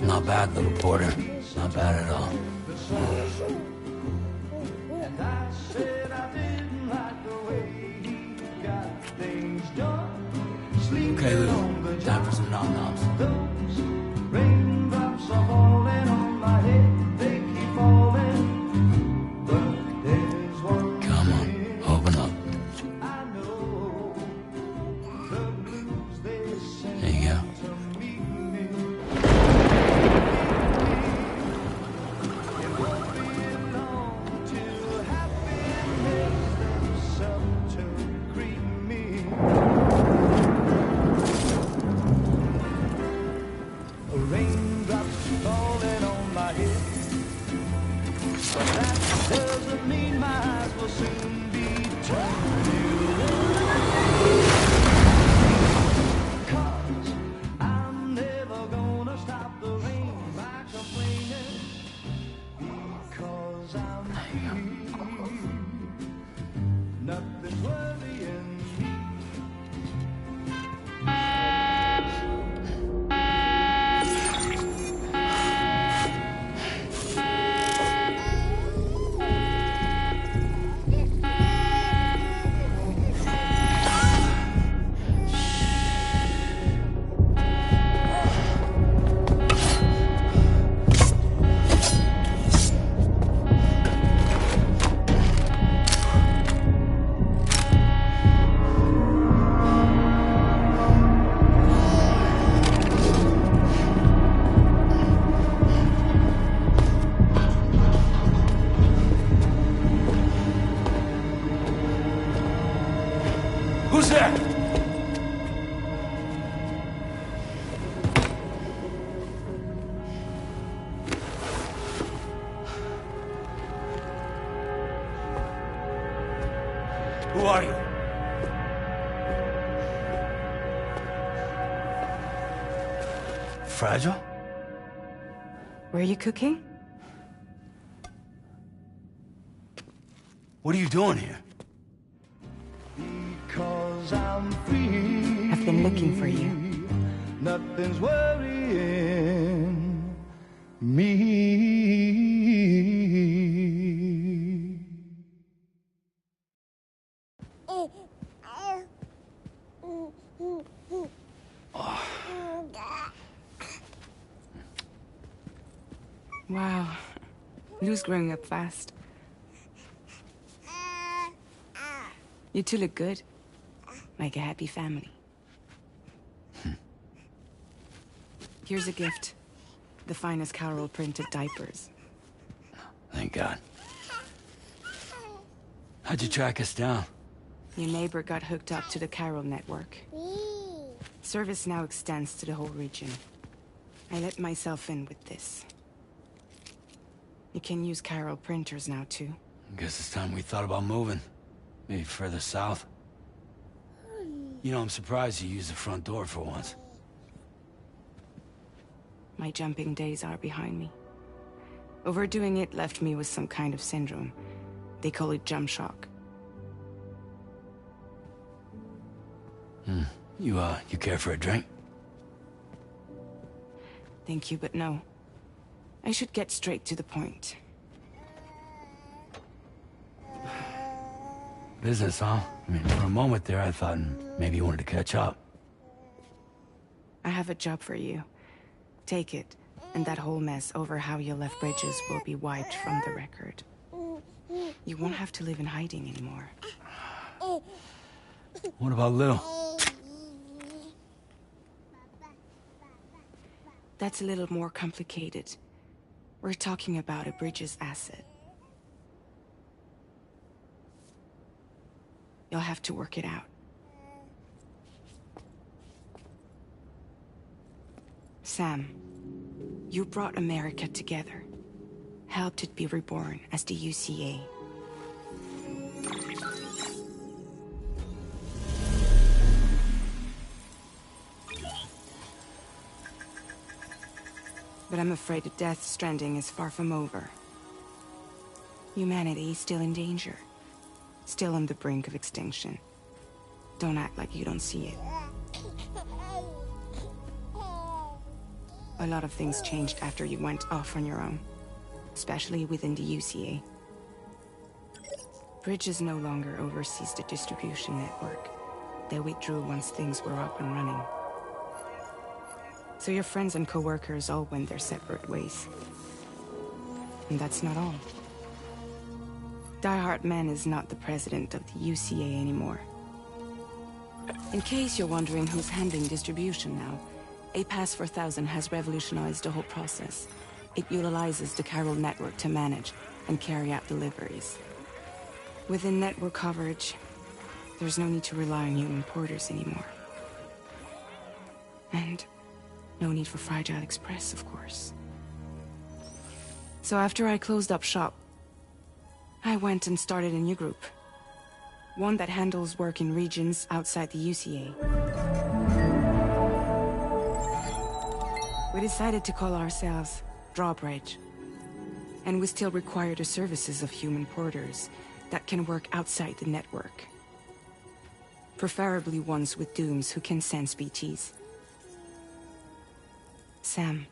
Not bad, little porter. Not bad at all. Okay, Lou. Time for some nom-noms. Raindrops are falling on my head. They keep falling. But there's one. Come on, open up. I know the blues they sing. There you go. Who's there? Who are you? Fragile? Were you cooking? What are you doing here? I've been looking for you. Nothing's worrying me. Wow. Lou's growing up fast. You two look good. Like a happy family. Here's a gift. The finest Carol printed diapers. Thank God. How'd you track us down? Your neighbor got hooked up to the Carol network. Service now extends to the whole region. I let myself in with this. You can use Carol printers now, too. Guess it's time we thought about moving. Maybe further south. You know, I'm surprised you used the front door for once. My jumping days are behind me. Overdoing it left me with some kind of syndrome. They call it jump shock. You care for a drink? Thank you, but no. I should get straight to the point. Business, huh? I mean, for a moment there, I thought maybe you wanted to catch up. I have a job for you. Take it, and that whole mess over how you left Bridges will be wiped from the record. You won't have to live in hiding anymore. What about Lil? That's a little more complicated. We're talking about a Bridges asset. You'll have to work it out. Sam, you brought America together. Helped it be reborn as the UCA. But I'm afraid the death Stranding is far from over. Humanity is still in danger. Still on the brink of extinction. Don't act like you don't see it. A lot of things changed after you went off on your own, especially within the UCA. Bridges no longer oversees the distribution network. They withdrew once things were up and running. So your friends and co-workers all went their separate ways. And that's not all. Die Hard Man is not the president of the UCA anymore. In case you're wondering who's handling distribution now, A Pass 4000 has revolutionized the whole process. It utilizes the Chiral network to manage and carry out deliveries. Within network coverage, there's no need to rely on human porters anymore. And no need for Fragile Express, of course. So after I closed up shop, I went and started a new group. One that handles work in regions outside the UCA. We decided to call ourselves Drawbridge. And we still require the services of human porters that can work outside the network. Preferably ones with dooms who can sense BTs. Sam,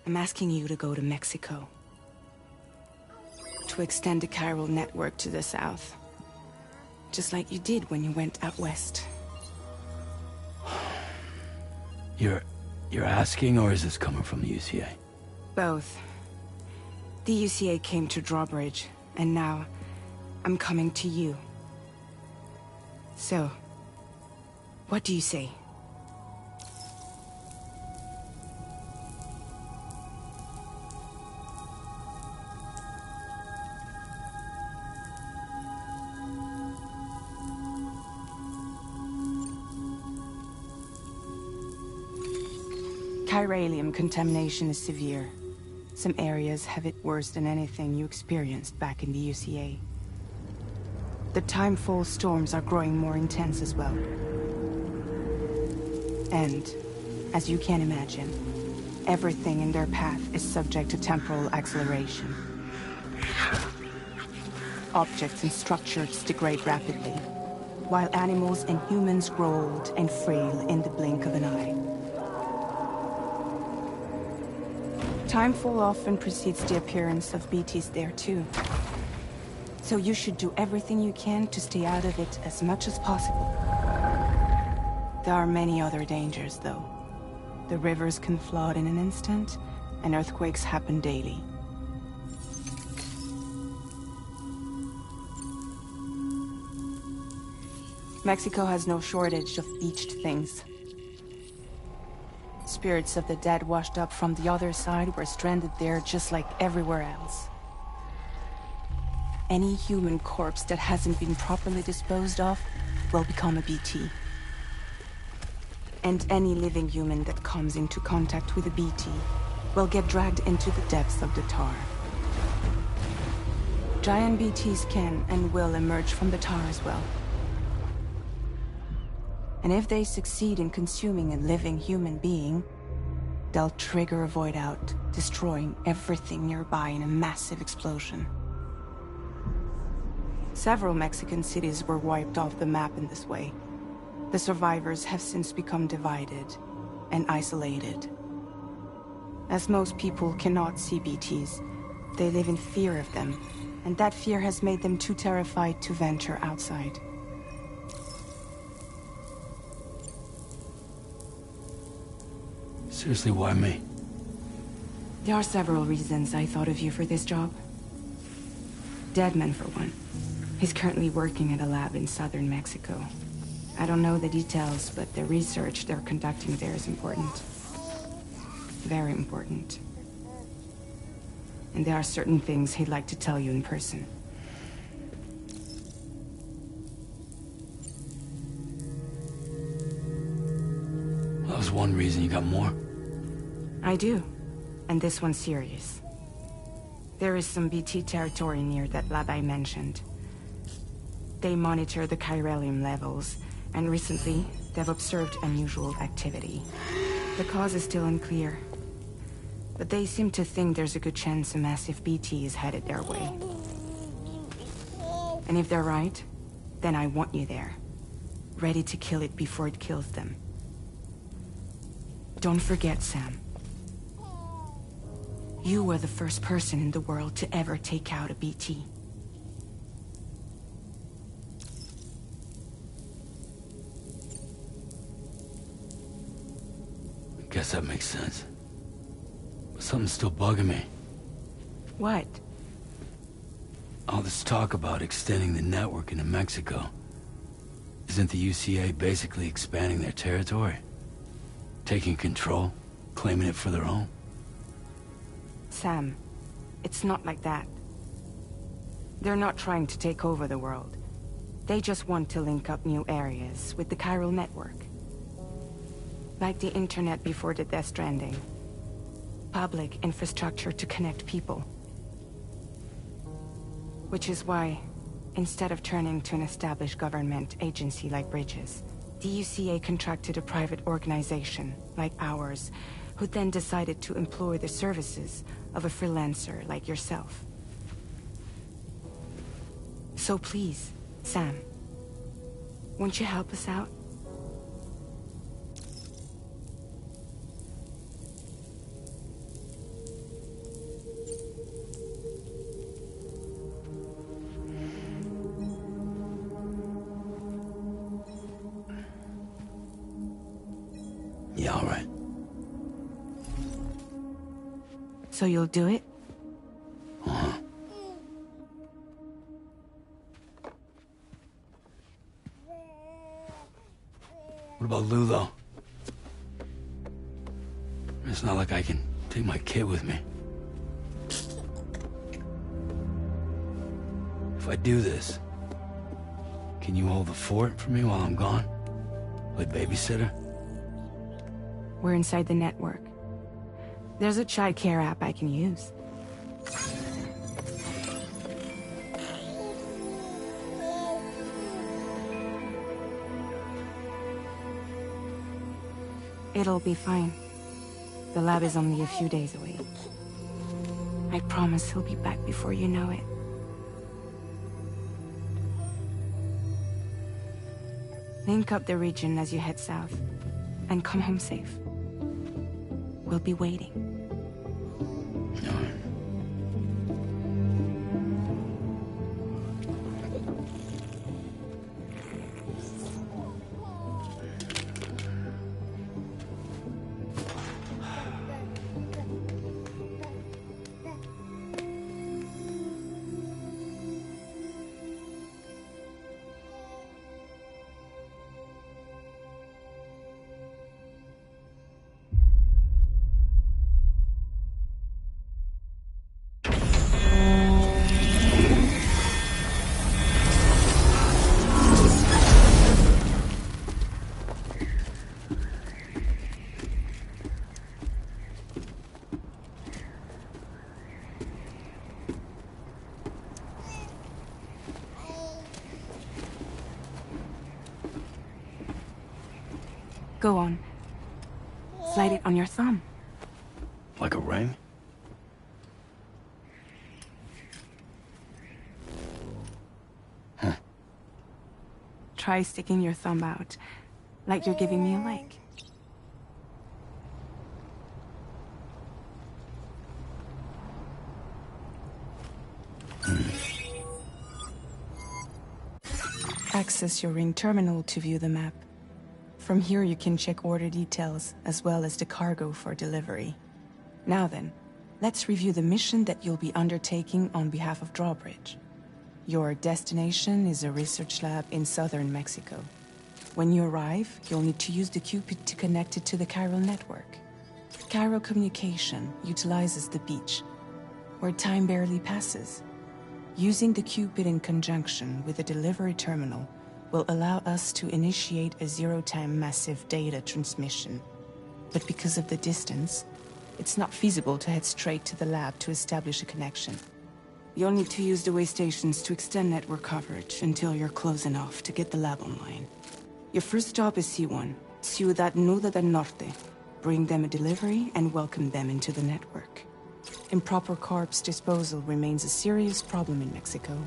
I'm asking you to go to Mexico. To extend the Chiral network to the south. Just like you did when you went out west. You're asking, or is this coming from the UCA? Both. The UCA came to Drawbridge, and now I'm coming to you. So, what do you say? Chiralium contamination is severe. Some areas have it worse than anything you experienced back in the UCA. The timefall storms are growing more intense as well. And, as you can imagine, everything in their path is subject to temporal acceleration. Objects and structures degrade rapidly, while animals and humans grow old and frail in the blink of an eye. Timefall often precedes the appearance of BTs there too. So you should do everything you can to stay out of it as much as possible. There are many other dangers though. The rivers can flood in an instant, and earthquakes happen daily. Mexico has no shortage of beached things. Spirits of the dead washed up from the other side were stranded there just like everywhere else. Any human corpse that hasn't been properly disposed of will become a BT. And any living human that comes into contact with a BT will get dragged into the depths of the tar. Giant BTs can and will emerge from the tar as well. And if they succeed in consuming a living human being, they'll trigger a void out, destroying everything nearby in a massive explosion. Several Mexican cities were wiped off the map in this way. The survivors have since become divided and isolated. As most people cannot see BTs, they live in fear of them, and that fear has made them too terrified to venture outside. Seriously, why me? There are several reasons I thought of you for this job. Deadman, for one. He's currently working at a lab in southern Mexico. I don't know the details, but the research they're conducting there is important. Very important. And there are certain things he'd like to tell you in person. That was one reason. You got more? I do. And this one's serious. There is some BT territory near that lab I mentioned. They monitor the chiralium levels, and recently, they've observed unusual activity. The cause is still unclear, but they seem to think there's a good chance a massive BT is headed their way. And if they're right, then I want you there, ready to kill it before it kills them. Don't forget, Sam. You were the first person in the world to ever take out a BT. Guess that makes sense. But something's still bugging me. What? All this talk about extending the network into Mexico. Isn't the UCA basically expanding their territory? Taking control? Claiming it for their own? Sam, it's not like that. They're not trying to take over the world. They just want to link up new areas with the chiral network. Like the internet before the Death Stranding. Public infrastructure to connect people. Which is why, instead of turning to an established government agency like Bridges, the UCA contracted a private organization, like ours, who then decided to employ the services of a freelancer like yourself. So please, Sam, won't you help us out? Yeah, all right. So you'll do it? Uh-huh. What about Lou, though? It's not like I can take my kid with me. If I do this, can you hold the fort for me while I'm gone? Play babysitter? We're inside the network. There's a child care app I can use. It'll be fine. The lab is only a few days away. I promise he'll be back before you know it. Link up the region as you head south, and come home safe. We'll be waiting. All right. Go on. Slide it on your thumb. Like a ring? Huh. Try sticking your thumb out, like you're giving me a like. Access your ring terminal to view the map. From here you can check order details, as well as the cargo for delivery. Now then, let's review the mission that you'll be undertaking on behalf of Drawbridge. Your destination is a research lab in southern Mexico. When you arrive, you'll need to use the Cupid to connect it to the chiral network. Chiral communication utilizes the beach, where time barely passes. Using the Cupid in conjunction with the delivery terminal will allow us to initiate a zero-time massive data transmission. But because of the distance, it's not feasible to head straight to the lab to establish a connection. You'll need to use the way stations to extend network coverage until you're close enough to get the lab online. Your first stop is C1, Ciudad Nuda del Norte. Bring them a delivery and welcome them into the network. Improper corpse disposal remains a serious problem in Mexico.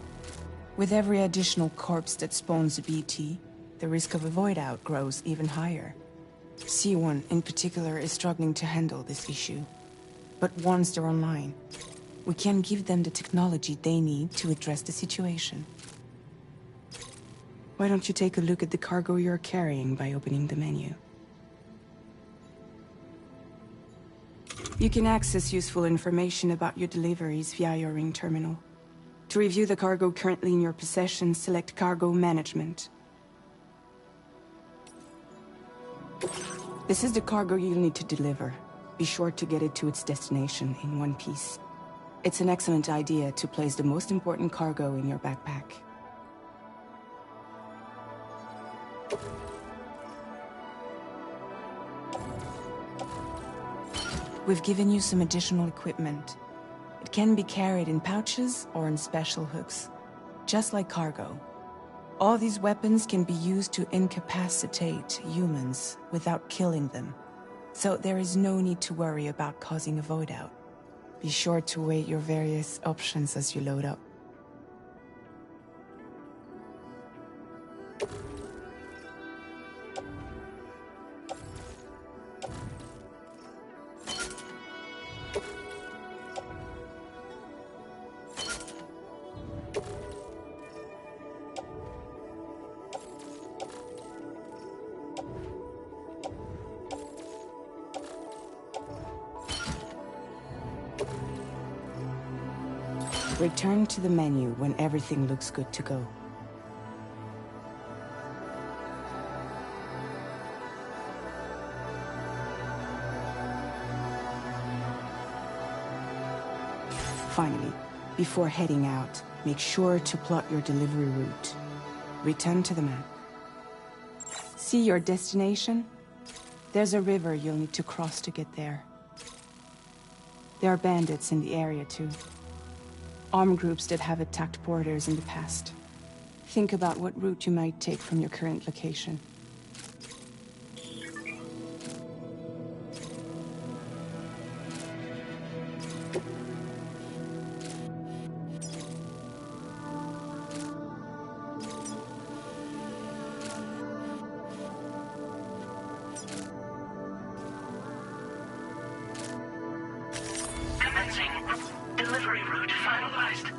With every additional corpse that spawns a BT, the risk of a void-out grows even higher. C1 in particular is struggling to handle this issue. But once they're online, we can give them the technology they need to address the situation. Why don't you take a look at the cargo you're carrying by opening the menu? You can access useful information about your deliveries via your ring terminal. To review the cargo currently in your possession, select Cargo Management. This is the cargo you'll need to deliver. Be sure to get it to its destination in one piece. It's an excellent idea to place the most important cargo in your backpack. We've given you some additional equipment. It can be carried in pouches or in special hooks, just like cargo. All these weapons can be used to incapacitate humans without killing them. So there is no need to worry about causing a void out. Be sure to weigh your various options as you load up. Return to the menu when everything looks good to go. Finally, before heading out, make sure to plot your delivery route. Return to the map. See your destination? There's a river you'll need to cross to get there. There are bandits in the area too. Armed groups that have attacked borders in the past. Think about what route you might take from your current location. Commencing. Delivery route finalized.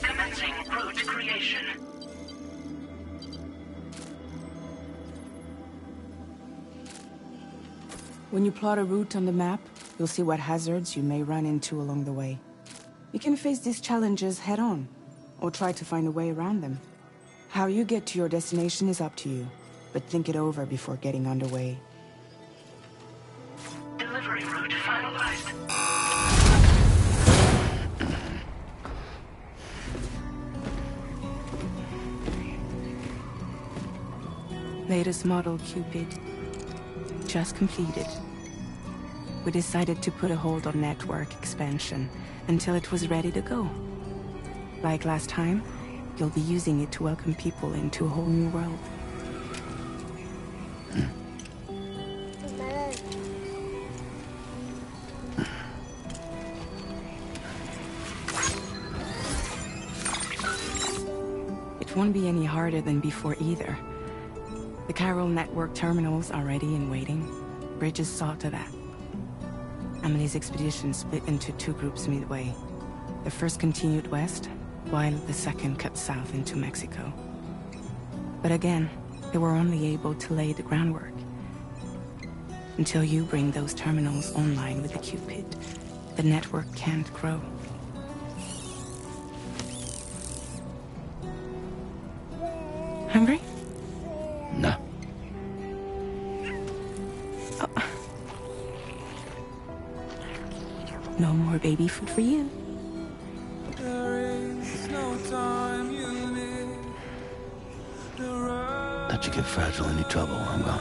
Commencing route creation. When you plot a route on the map, you'll see what hazards you may run into along the way. You can face these challenges head-on, or try to find a way around them. How you get to your destination is up to you, but think it over before getting underway. Delivery route finalized. Latest model Cupid. Just completed. We decided to put a hold on network expansion until it was ready to go. Like last time, you'll be using it to welcome people into a whole new world. It won't be any harder than before either. The Chiral network terminals are ready and waiting. Bridges saw to that. Emily's expedition split into two groups midway. The first continued west, while the second cut south into Mexico. But again, they were only able to lay the groundwork. Until you bring those terminals online with the Cupid, the network can't grow. Hungry? No. Oh. No more baby food for you. Let you get fragile any trouble, I'm gone.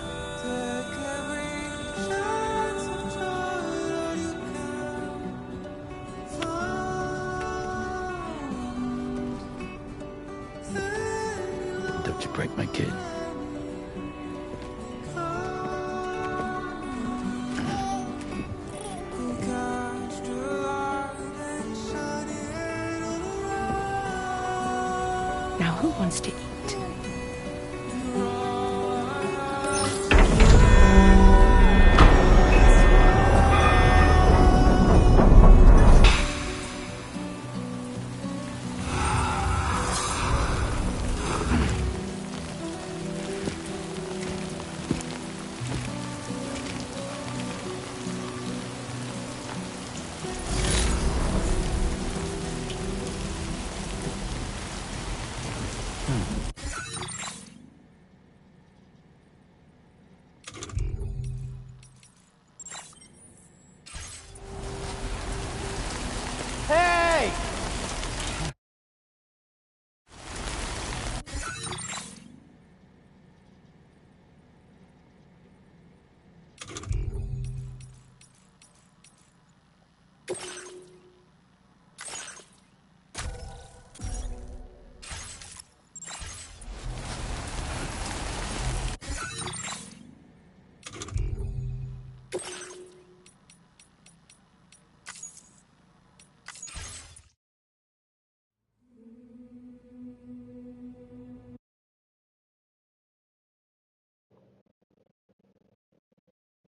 Don't you break my kid. who wants to eat?